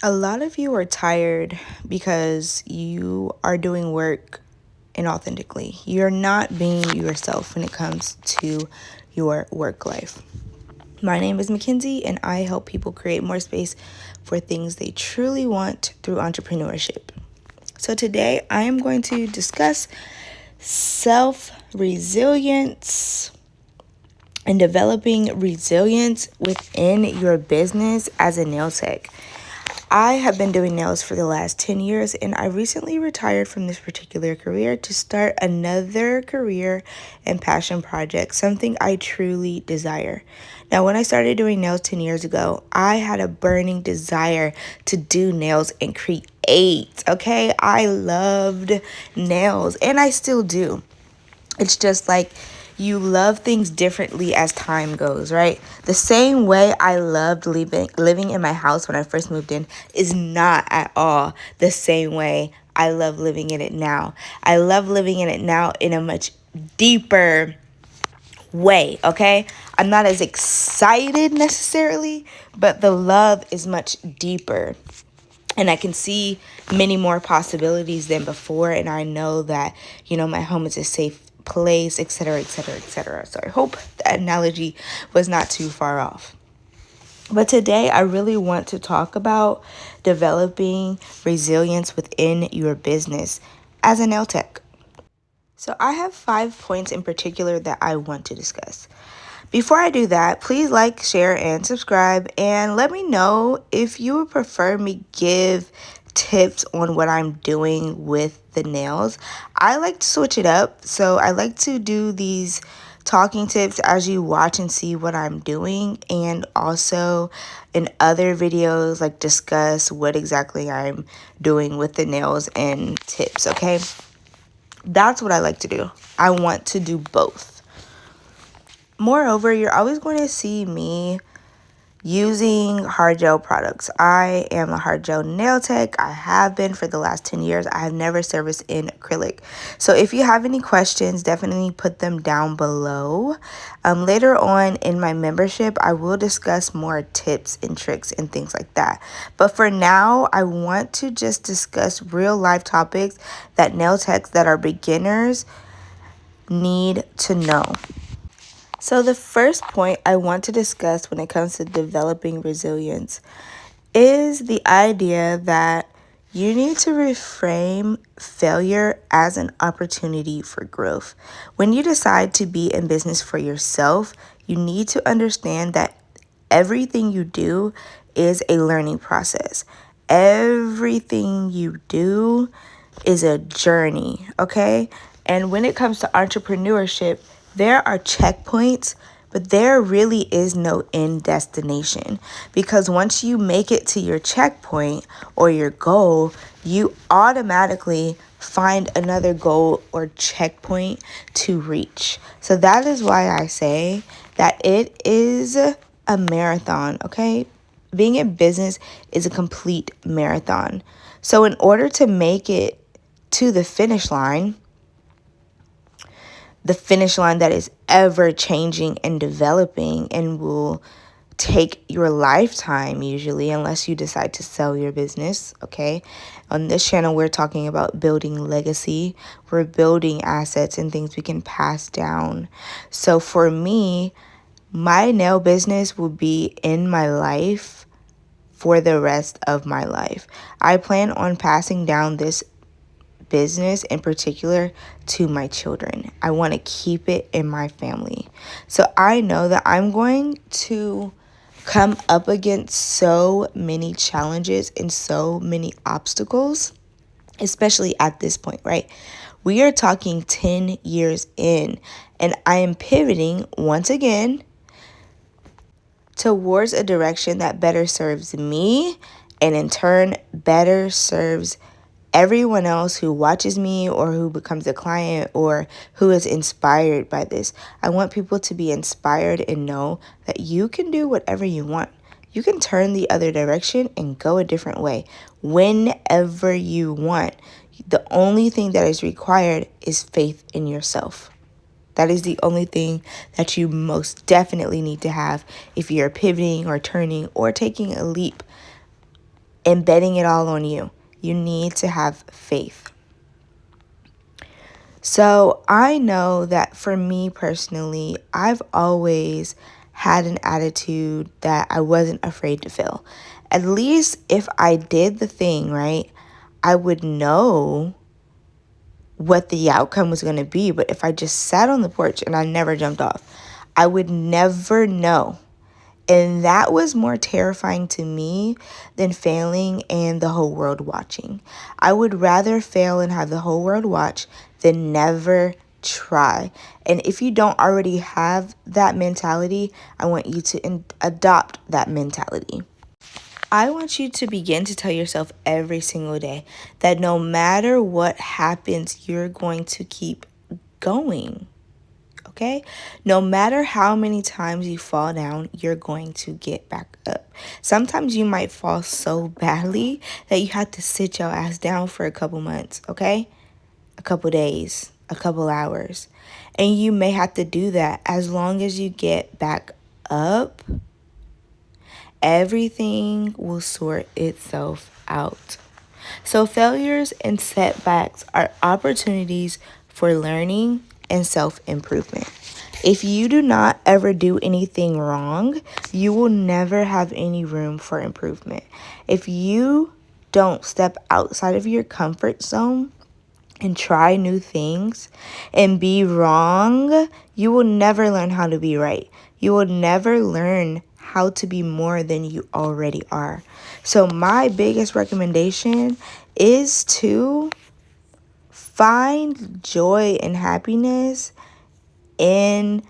A lot of you are tired because you are doing work inauthentically. You're not being yourself when it comes to your work life. My name is Mackenzie, and I help people create more space for things they truly want through entrepreneurship. So, today I am going to discuss self resilience and developing resilience within your business as a nail tech. I have been doing nails for the last 10 years, and I recently retired from this particular career to start another career and passion project, something I truly desire. Now, when I started doing nails 10 years ago, I had a burning desire to do nails and create, okay? I loved nails, and I still do. It's just like you love things differently as time goes, right? The same way I loved living in my house when I first moved in is not at all the same way I love living in it now. I love living in it now in a much deeper way, okay? I'm not as excited necessarily, but the love is much deeper. And I can see many more possibilities than before. And I know that, my home is a safe place, etc., etc., etc. So I hope that analogy was not too far off. But today I really want to talk about developing resilience within your business as a nail tech. So I have 5 points in particular that I want to discuss. Before I do that, please like, share, and subscribe, and let me know if you would prefer me give tips on what I'm doing with the nails. I like to switch it up, so I like to do these talking tips as you watch and see what I'm doing, and also in other videos like discuss what exactly I'm doing with the nails and tips, okay? That's what I like to do. I want to do both. Moreover, you're always going to see me using hard gel products. I am a hard gel nail tech. I have been for the last 10 years. I have never serviced in acrylic. So if you have any questions, definitely put them down below. Later on in my membership, I will discuss more tips and tricks and things like that. But for now, I want to just discuss real life topics that nail techs that are beginners need to know. So the first point I want to discuss when it comes to developing resilience is the idea that you need to reframe failure as an opportunity for growth. When you decide to be in business for yourself, you need to understand that everything you do is a learning process. Everything you do is a journey, okay? And when it comes to entrepreneurship, there are checkpoints, but there really is no end destination, because once you make it to your checkpoint or your goal, you automatically find another goal or checkpoint to reach. So that is why I say that it is a marathon, okay? Being in business is a complete marathon. So in order to make it to the finish line that is ever changing and developing and will take your lifetime usually, unless you decide to sell your business, okay? On this channel, we're talking about building legacy. We're building assets and things we can pass down. So for me, my nail business will be in my life for the rest of my life. I plan on passing down this business in particular to my children. I want to keep it in my family. So I know that I'm going to come up against so many challenges and so many obstacles, especially at this point, right? We are talking 10 years in, and I am pivoting once again towards a direction that better serves me and in turn better serves everyone else who watches me or who becomes a client or who is inspired by this. I want people to be inspired and know that you can do whatever you want. You can turn the other direction and go a different way whenever you want. The only thing that is required is faith in yourself. That is the only thing that you most definitely need to have if you're pivoting or turning or taking a leap and betting it all on you. You need to have faith. So I know that for me personally, I've always had an attitude that I wasn't afraid to fail. At least if I did the thing, right, I would know what the outcome was going to be. But if I just sat on the porch and I never jumped off, I would never know. And that was more terrifying to me than failing and the whole world watching. I would rather fail and have the whole world watch than never try. And if you don't already have that mentality, I want you to adopt that mentality. I want you to begin to tell yourself every single day that no matter what happens, you're going to keep going. Okay? No matter how many times you fall down, you're going to get back up. Sometimes you might fall so badly that you have to sit your ass down for a couple months, okay? A couple days, a couple hours. And you may have to do that. As long as you get back up, everything will sort itself out. So failures and setbacks are opportunities for learning and self-improvement. If you do not ever do anything wrong, you will never have any room for improvement. If you don't step outside of your comfort zone and try new things and be wrong, you will never learn how to be right. You will never learn how to be more than you already are. So my biggest recommendation is to find joy and happiness in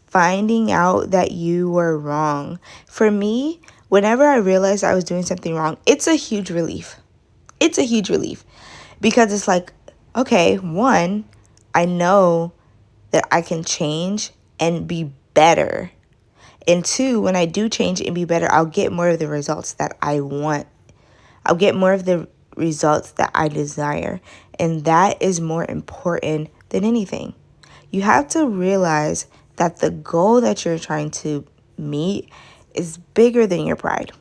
finding out that you were wrong. For me, whenever I realized I was doing something wrong, it's a huge relief. It's a huge relief because it's like, okay, one, I know that I can change and be better. And two, when I do change and be better, I'll get more of the results that I want. I'll get more of the results that I desire. And that is more important than anything. You have to realize that the goal that you're trying to meet is bigger than your pride.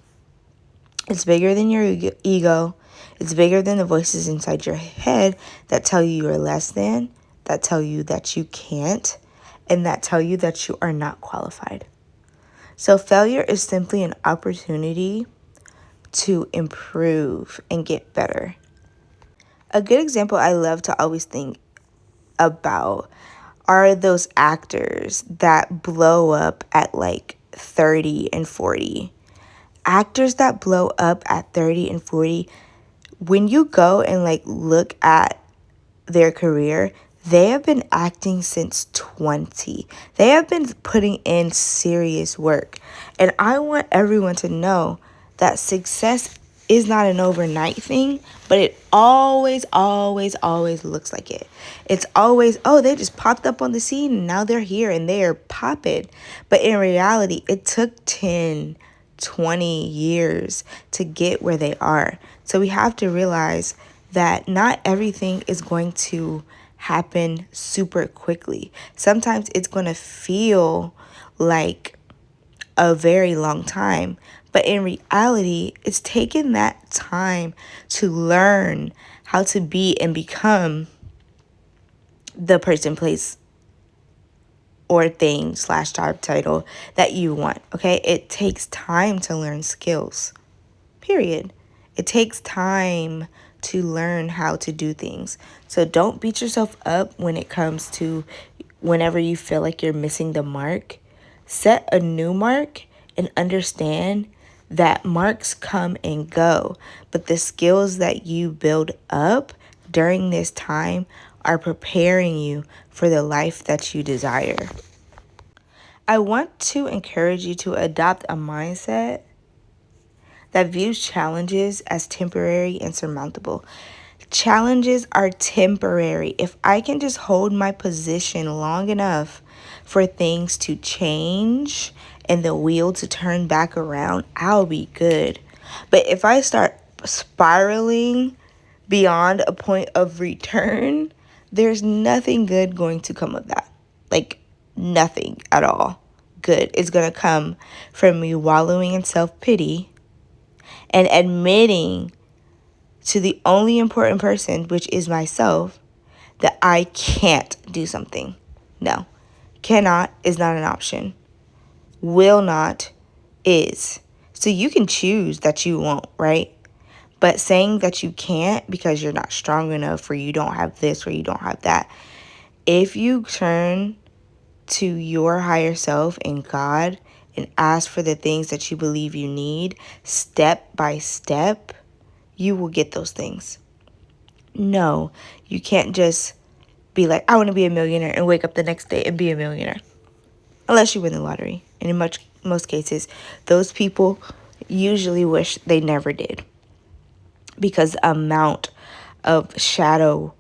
It's bigger than your ego. It's bigger than the voices inside your head that tell you you're less than, that tell you that you can't, and that tell you that you are not qualified. So failure is simply an opportunity to improve and get better. A good example I love to always think about are those actors that blow up at like 30 and 40. Actors that blow up at 30 and 40, when you go and like look at their career, they have been acting since 20. They have been putting in serious work. And I want everyone to know that success is not an overnight thing, but it always, always, always looks like it. It's always, oh, they just popped up on the scene and now they're here and they're popping. But in reality, it took 10, 20 years to get where they are. So we have to realize that not everything is going to happen super quickly. Sometimes it's going to feel like a very long time, but in reality, it's taken that time to learn how to be and become the person, place, or thing / job title that you want, okay? It takes time to learn skills, period. It takes time to learn how to do things. So don't beat yourself up when it comes to whenever you feel like you're missing the mark. Set a new mark and understand that marks come and go, but the skills that you build up during this time are preparing you for the life that you desire. I want to encourage you to adopt a mindset that views challenges as temporary and surmountable. Challenges are temporary. If I can just hold my position long enough for things to change and the wheel to turn back around, I'll be good. But if I start spiraling beyond a point of return, there's nothing good going to come of that. Like, nothing at all good is going to come from me wallowing in self-pity and admitting to the only important person, which is myself, that I can't do something. No, cannot is not an option. Will not is. So you can choose that you won't, right? But saying that you can't because you're not strong enough, or you don't have this, or you don't have that. If you turn to your higher self and God and ask for the things that you believe you need, step by step, you will get those things. No, you can't just be like, I want to be a millionaire, and wake up the next day and be a millionaire. Unless you win the lottery. And in most cases, those people usually wish they never did. Because the amount of shadow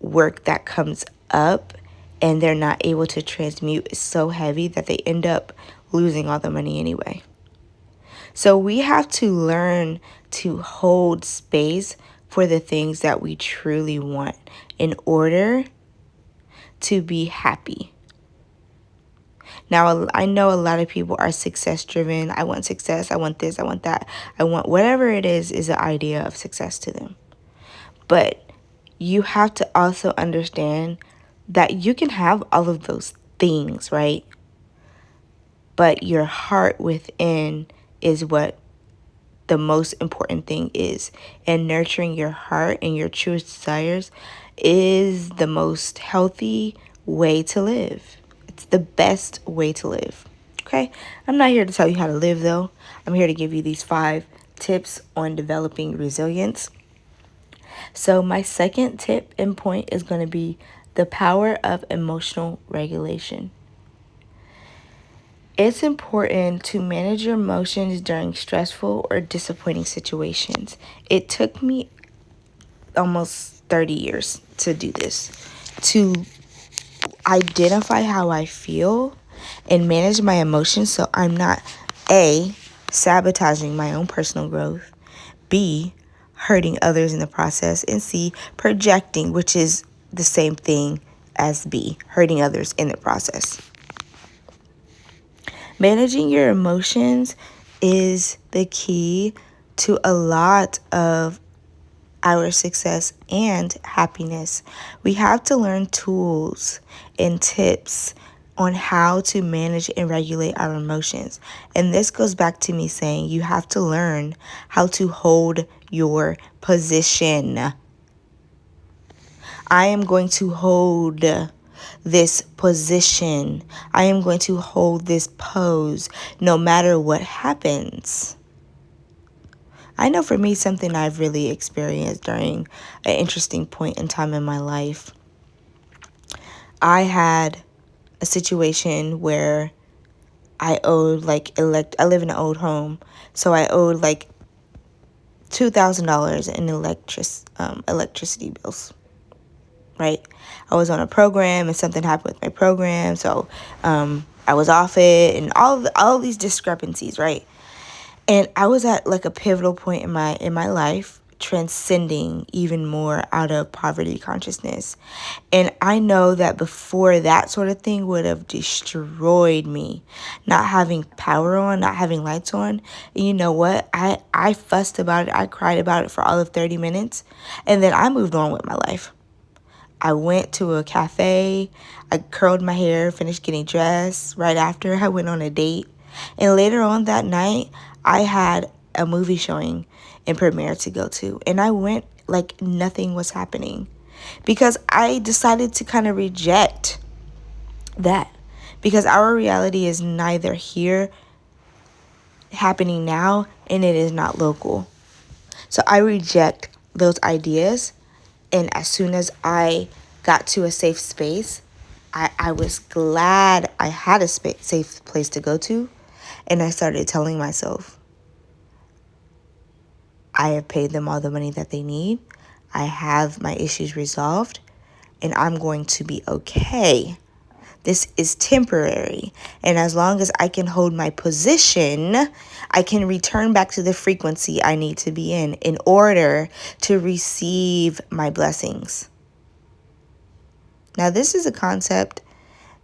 work that comes up and they're not able to transmute is so heavy that they end up losing all the money anyway. So we have to learn to hold space for the things that we truly want in order to be happy. Now, I know a lot of people are success driven. I want success. I want this. I want that. I want whatever it is the idea of success to them. But you have to also understand that you can have all of those things, right? But your heart within is what the most important thing is. And nurturing your heart and your true desires is the most healthy way to live. It's the best way to live. Okay? I'm not here to tell you how to live, though. I'm here to give you these 5 tips on developing resilience. So my second tip and point is going to be the power of emotional regulation. It's important to manage your emotions during stressful or disappointing situations. It took me almost 30 years to do this, to identify how I feel and manage my emotions so I'm not A, sabotaging my own personal growth, B, hurting others in the process, and C, projecting, which is the same thing as B, hurting others in the process. Managing your emotions is the key to a lot of our success and happiness. We have to learn tools and tips on how to manage and regulate our emotions. And this goes back to me saying you have to learn how to hold your position. I am going to hold this position. I am going to hold this pose no matter what happens. I know for me, something I've really experienced during an interesting point in time in my life, I had a situation where I owed I live in an old home, so I owed like $2,000 in electricity bills. Right? I was on a program and something happened with my program, so I was off it, and all of these discrepancies, right? And I was at like a pivotal point in my life, transcending even more out of poverty consciousness. And I know that before, that sort of thing would have destroyed me. Not having power on, not having lights on. And you know what? I fussed about it. I cried about it for all of 30 minutes. And then I moved on with my life. I went to a cafe, I curled my hair, finished getting dressed. Right after, I went on a date. And later on that night, I had a movie showing in premiere to go to. And I went like nothing was happening because I decided to kind of reject that. Because our reality is neither here, happening now, and it is not local. So I reject those ideas. And as soon as I got to a safe space, I was glad I had a safe place to go to. And I started telling myself, I have paid them all the money that they need. I have my issues resolved. And I'm going to be okay. This is temporary. And as long as I can hold my position, I can return back to the frequency I need to be in order to receive my blessings. Now, this is a concept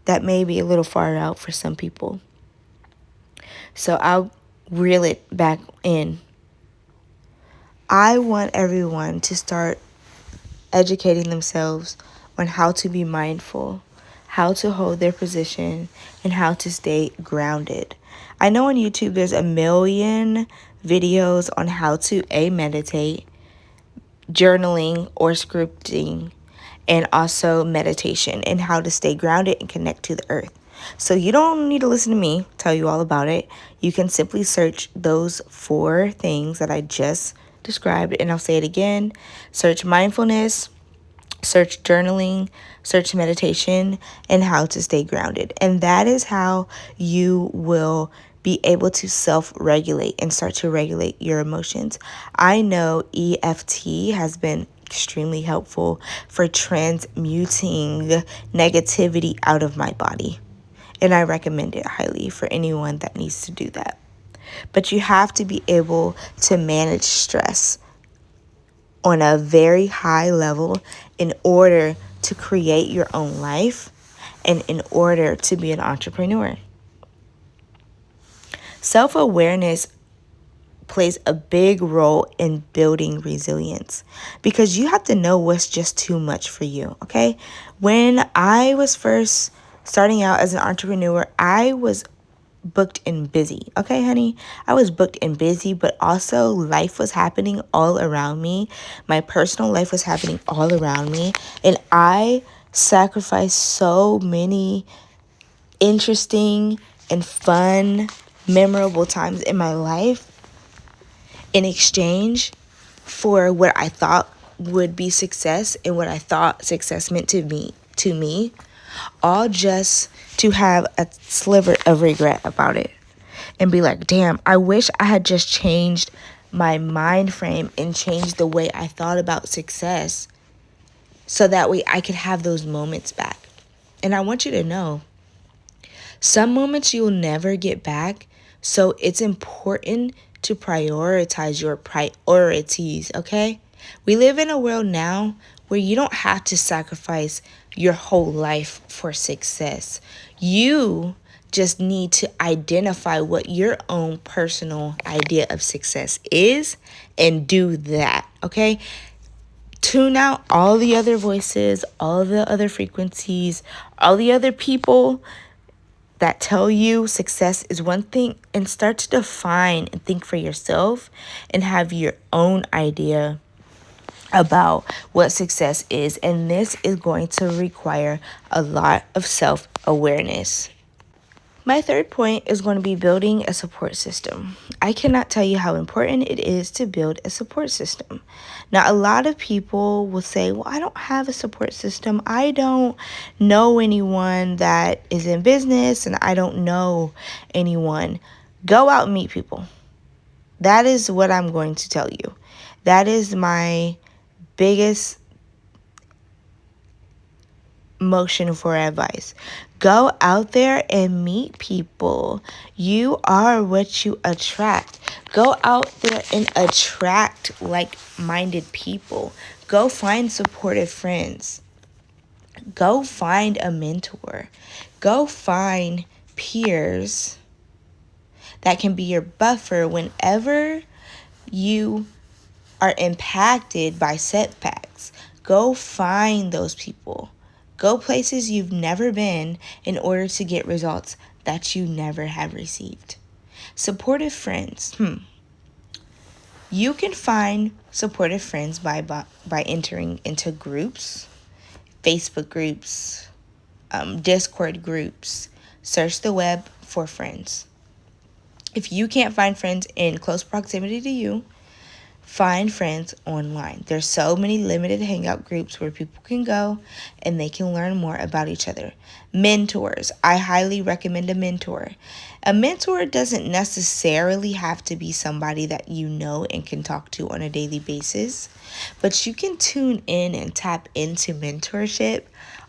that may be a little far out for some people. So I'll reel it back in. I want everyone to start educating themselves on how to be mindful, how to hold their position, and how to stay grounded. I know on YouTube there's a million videos on how to meditate, journaling or scripting, and also meditation and how to stay grounded and connect to the earth. So you don't need to listen to me tell you all about it. You can simply search those 4 things that I just described, and I'll say it again. Search mindfulness, search journaling, search meditation, and how to stay grounded. And that is how you will be able to self-regulate and start to regulate your emotions. I know EFT has been extremely helpful for transmuting negativity out of my body. And I recommend it highly for anyone that needs to do that. But you have to be able to manage stress on a very high level in order to create your own life and in order to be an entrepreneur. Self-awareness plays a big role in building resilience because you have to know what's just too much for you, okay? When I was first starting out as an entrepreneur, I was booked and busy. Okay, honey? I was booked and busy, but also life was happening all around me. My personal life was happening all around me. And I sacrificed so many interesting and fun, memorable times in my life in exchange for what I thought would be success and what I thought success meant to me, all just to have a sliver of regret about it and be like, damn, I wish I had just changed my mind frame and changed the way I thought about success so that way I could have those moments back. And I want you to know, some moments you'll never get back, so it's important to prioritize your priorities, okay? We live in a world now where you don't have to sacrifice your whole life for success. You just need to identify what your own personal idea of success is and do that, okay? Tune out all the other voices, all the other frequencies, all the other people that tell you success is one thing, and start to define and think for yourself and have your own idea about what success is. And this is going to require a lot of self-awareness. My third point is going to be building a support system. I cannot tell you how important it is to build a support system. Now, a lot of people will say, well, I don't have a support system. I don't know anyone that is in business and I don't know anyone. Go out and meet people. That is what I'm going to tell you. That is my biggest motion for advice. Go out there and meet people. You are what you attract. Go out there and attract like-minded people. Go find supportive friends. Go find a mentor. Go find peers that can be your buffer whenever you are impacted by setbacks. Go find those people. Go places you've never been in order to get results that you never have received. Supportive friends. You can find supportive friends by entering into groups, Facebook groups, Discord groups. Search the web for friends. If you can't find friends in close proximity to you, find friends online. There's so many limited hangout groups where people can go and they can learn more about each other. Mentors. I highly recommend a mentor. A mentor doesn't necessarily have to be somebody that you know and can talk to on a daily basis, but you can tune in and tap into mentorship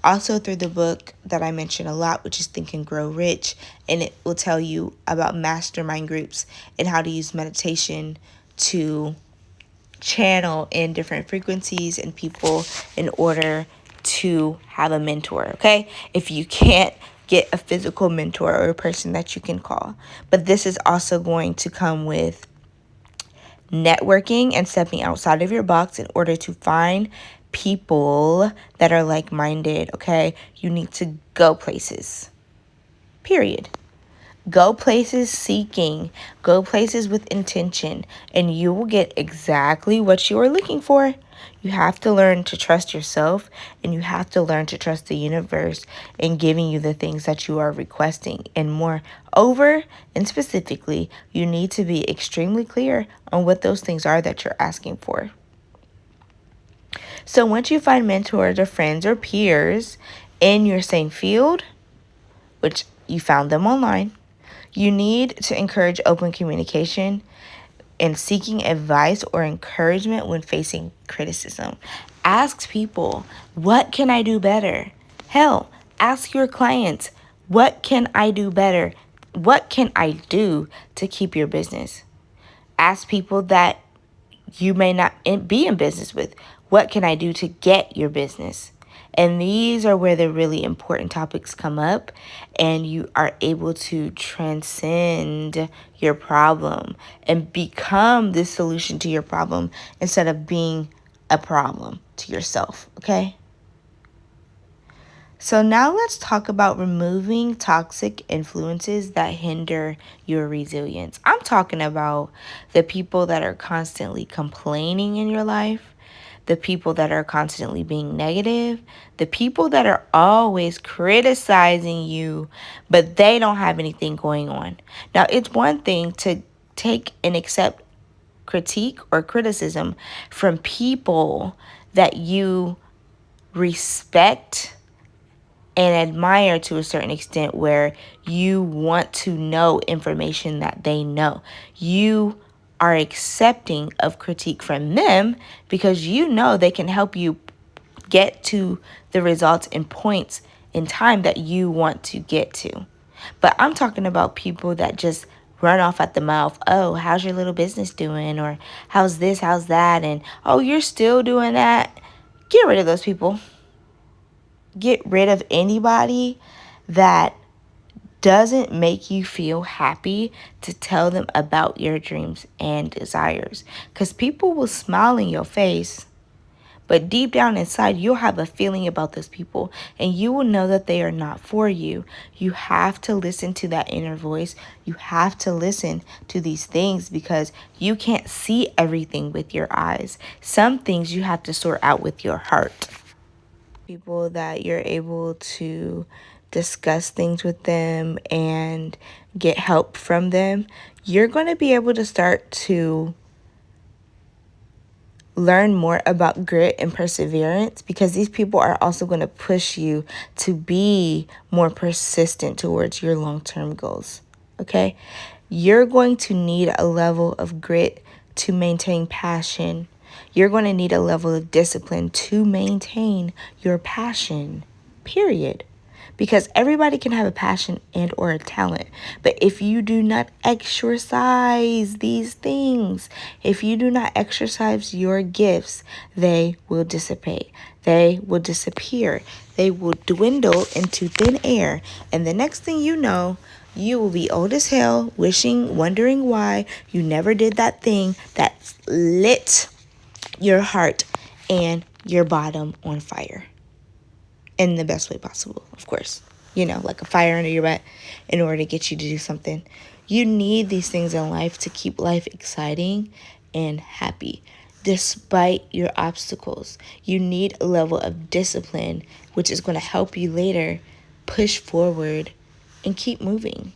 also through the book that I mention a lot, which is Think and Grow Rich, and it will tell you about mastermind groups and how to use meditation to channel in different frequencies and people in order to have a mentor, okay? If you can't get a physical mentor or a person that you can call. But this is also going to come with networking and stepping outside of your box in order to find people that are like-minded, okay? You need to go places. Period. Go places seeking, go places with intention, and you will get exactly what you are looking for. You have to learn to trust yourself, and you have to learn to trust the universe in giving you the things that you are requesting. And moreover, and specifically, you need to be extremely clear on what those things are that you're asking for. So once you find mentors or friends or peers in your same field, which you found them online, you need to encourage open communication and seeking advice or encouragement when facing criticism. Ask people, what can I do better? Hell, ask your clients, what can I do better? What can I do to keep your business? Ask people that you may not be in business with, what can I do to get your business? And these are where the really important topics come up, and you are able to transcend your problem and become the solution to your problem instead of being a problem to yourself, okay? So now let's talk about removing toxic influences that hinder your resilience. I'm talking about the people that are constantly complaining in your life, the people that are constantly being negative, the people that are always criticizing you, but they don't have anything going on. Now, it's one thing to take and accept critique or criticism from people that you respect and admire to a certain extent, where you want to know information that they know. You are accepting of critique from them because you know they can help you get to the results and points in time that you want to get to. But I'm talking about people that just run off at the mouth. Oh, how's your little business doing? Or how's this, how's that? And oh, you're still doing that. Get rid of those people. Get rid of anybody that doesn't make you feel happy to tell them about your dreams and desires. Because people will smile in your face, but deep down inside, you'll have a feeling about those people, and you will know that they are not for you. You have to listen to that inner voice. You have to listen to these things because you can't see everything with your eyes. Some things you have to sort out with your heart. People that you're able to discuss things with them and get help from them, you're going to be able to start to learn more about grit and perseverance, because these people are also going to push you to be more persistent towards your long-term goals. Okay? You're going to need a level of grit to maintain passion. You're going to need a level of discipline to maintain your passion. Period. Because everybody can have a passion and or a talent. But if you do not exercise these things, if you do not exercise your gifts, they will dissipate. They will disappear. They will dwindle into thin air. And the next thing you know, you will be old as hell, wondering why you never did that thing that lit your heart and your bottom on fire. In the best way possible, of course. You know, like a fire under your butt in order to get you to do something. You need these things in life to keep life exciting and happy. Despite your obstacles, you need a level of discipline, which is going to help you later push forward and keep moving.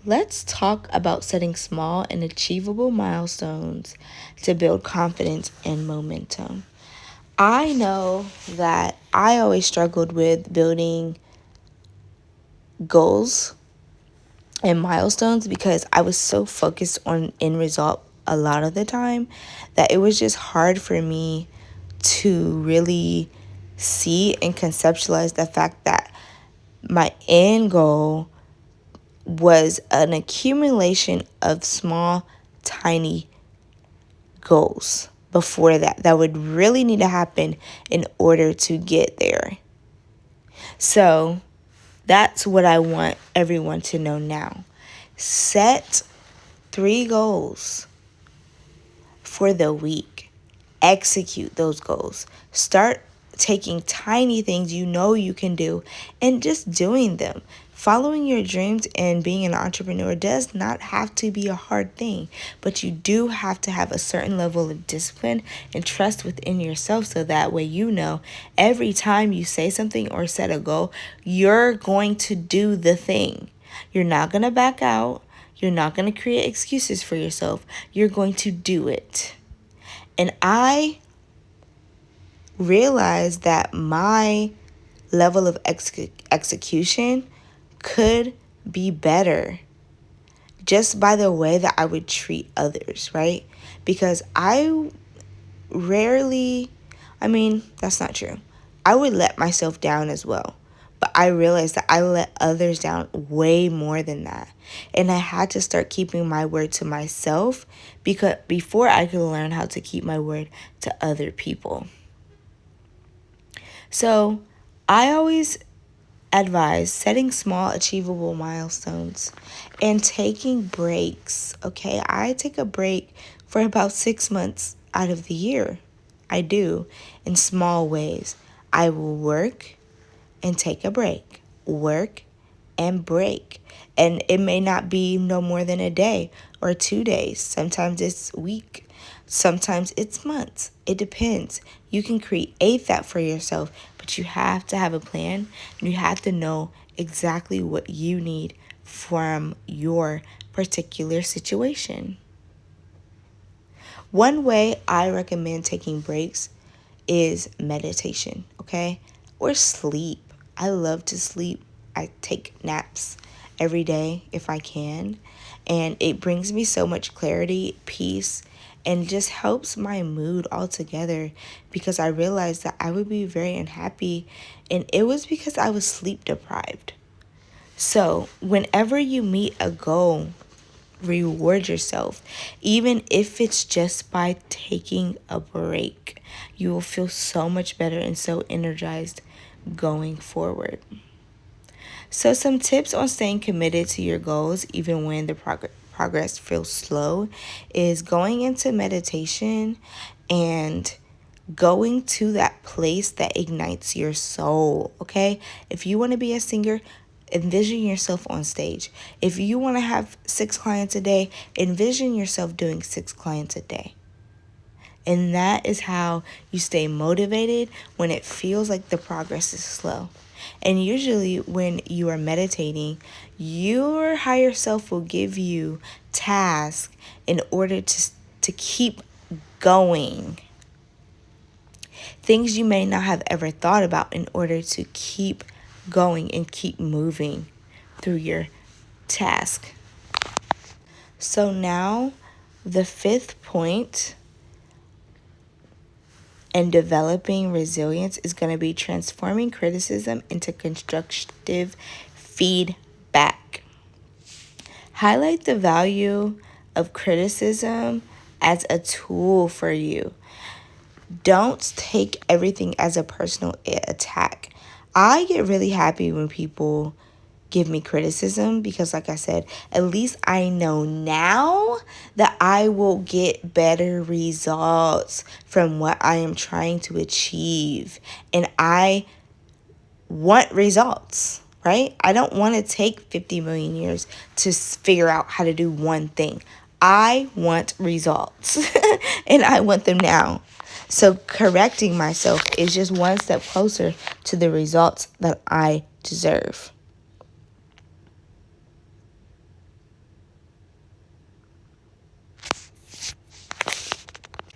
Let's talk about setting small and achievable milestones to build confidence and momentum. I know that I always struggled with building goals and milestones because I was so focused on end result a lot of the time that it was just hard for me to really see and conceptualize the fact that my end goal was an accumulation of small, tiny goals before that would really need to happen in order to get there. So that's what I want everyone to know now. Set 3 goals for the week. Execute those goals. Start taking tiny things you know you can do and just doing them. Following your dreams and being an entrepreneur does not have to be a hard thing, but you do have to have a certain level of discipline and trust within yourself so that way you know every time you say something or set a goal, you're going to do the thing. You're not going to back out. You're not going to create excuses for yourself. You're going to do it. And I realized that my level of execution could be better just by the way that I would treat others, right? Because I rarely, that's not true. I would let myself down as well. But I realized that I let others down way more than that. And I had to start keeping my word to myself because before I could learn how to keep my word to other people. So I always advise setting small, achievable milestones and taking breaks. Okay, I take a break for about 6 months out of the year. I do in small ways. I will work and take a break, work and break. And it may not be no more than a day or 2 days. Sometimes it's a week. Sometimes it's months. It depends. You can create that for yourself, but you have to have a plan. And you have to know exactly what you need from your particular situation. One way I recommend taking breaks is meditation, okay? Or sleep. I love to sleep. I take naps every day if I can. And it brings me so much clarity, peace, and just helps my mood altogether because I realized that I would be very unhappy. And it was because I was sleep deprived. So whenever you meet a goal, reward yourself, even if it's just by taking a break. You will feel so much better and so energized going forward. So some tips on staying committed to your goals even when the progress feels slow is going into meditation and going to that place that ignites your soul, okay? If you want to be a singer, envision yourself on stage. If you want to have 6 clients a day, envision yourself doing 6 clients a day. And that is how you stay motivated when it feels like the progress is slow. And usually when you are meditating, your higher self will give you tasks in order to keep going. Things you may not have ever thought about in order to keep going and keep moving through your task. So now the 5th point in developing resilience is going to be transforming criticism into constructive feedback. Highlight the value of criticism as a tool for you. Don't take everything as a personal attack. I get really happy when people give me criticism because, like I said, at least I know now that I will get better results from what I am trying to achieve. And I want results, right? I don't want to take 50 million years to figure out how to do one thing. I want results and I want them now. So correcting myself is just one step closer to the results that I deserve.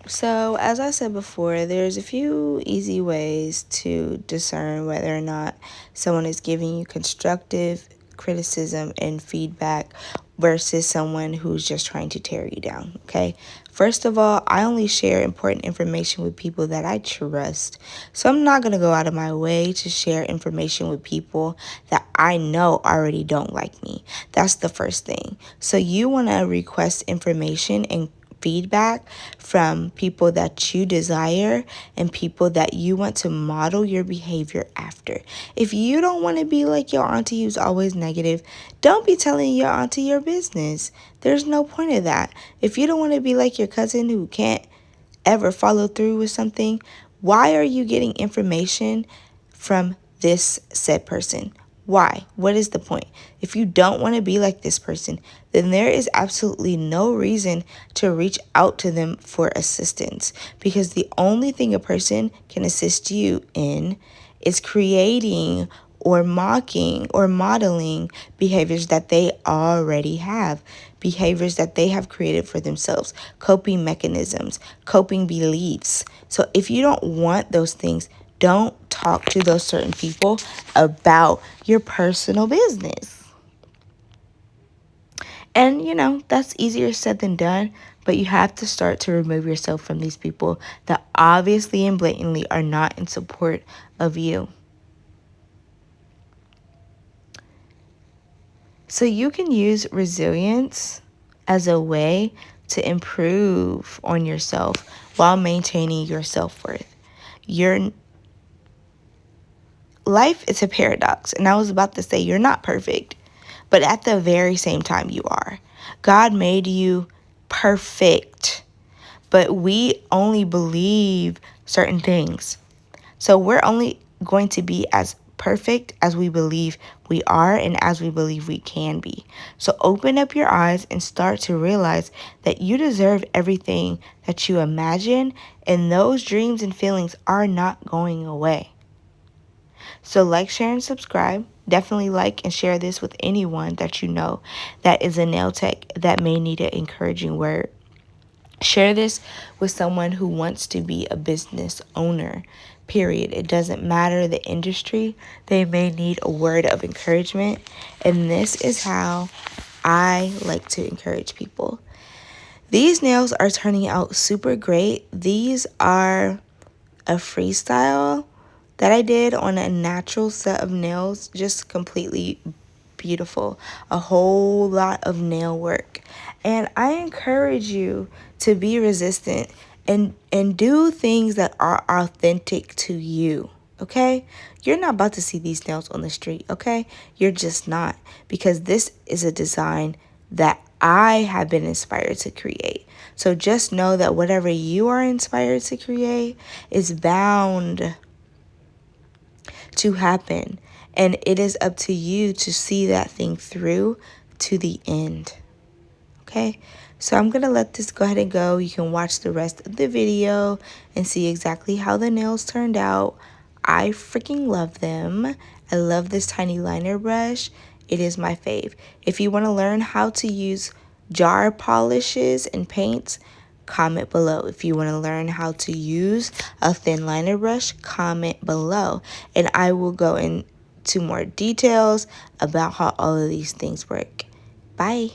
So, as I said before, there's a few easy ways to discern whether or not someone is giving you constructive criticism and feedback versus someone who's just trying to tear you down, okay? First of all, I only share important information with people that I trust. So I'm not going to go out of my way to share information with people that I know already don't like me. That's the first thing. So you want to request information and feedback from people that you desire and people that you want to model your behavior after. If you don't want to be like your auntie who's always negative, don't be telling your auntie your business. There's no point of that. If you don't want to be like your cousin who can't ever follow through with something, why are you getting information from this said person? Why? What is the point? If you don't want to be like this person, then there is absolutely no reason to reach out to them for assistance, because the only thing a person can assist you in is creating or mocking or modeling behaviors that they already have, behaviors that they have created for themselves, coping mechanisms, coping beliefs. So if you don't want those things, don't talk to those certain people about your personal business. And that's easier said than done, but you have to start to remove yourself from these people that obviously and blatantly are not in support of you. So you can use resilience as a way to improve on yourself while maintaining your self-worth. Your life is a paradox, and I was about to say you're not perfect, but at the very same time you are. God made you perfect, but we only believe certain things. So we're only going to be as perfect as we believe we are and as we believe we can be. So open up your eyes and start to realize that you deserve everything that you imagine, and those dreams and feelings are not going away. So like, share, and subscribe. Definitely like and share this with anyone that you know that is a nail tech that may need an encouraging word. Share this with someone who wants to be a business owner, period. It doesn't matter the industry. They may need a word of encouragement. And this is how I like to encourage people. These nails are turning out super great. These are a freestyle that I did on a natural set of nails, just completely beautiful, a whole lot of nail work. And I encourage you to be resistant and do things that are authentic to you. Okay? You're not about to see these nails on the street, okay? You're just not, because this is a design that I have been inspired to create. So just know that whatever you are inspired to create is bound to happen. And it is up to you to see that thing through to the end. Okay? So I'm going to let this go ahead and go. You can watch the rest of the video and see exactly how the nails turned out. I freaking love them. I love this tiny liner brush. It is my fave. If you want to learn how to use jar polishes and paints, comment below. If you want to learn how to use a thin liner brush, comment below. And I will go into more details about how all of these things work. Bye.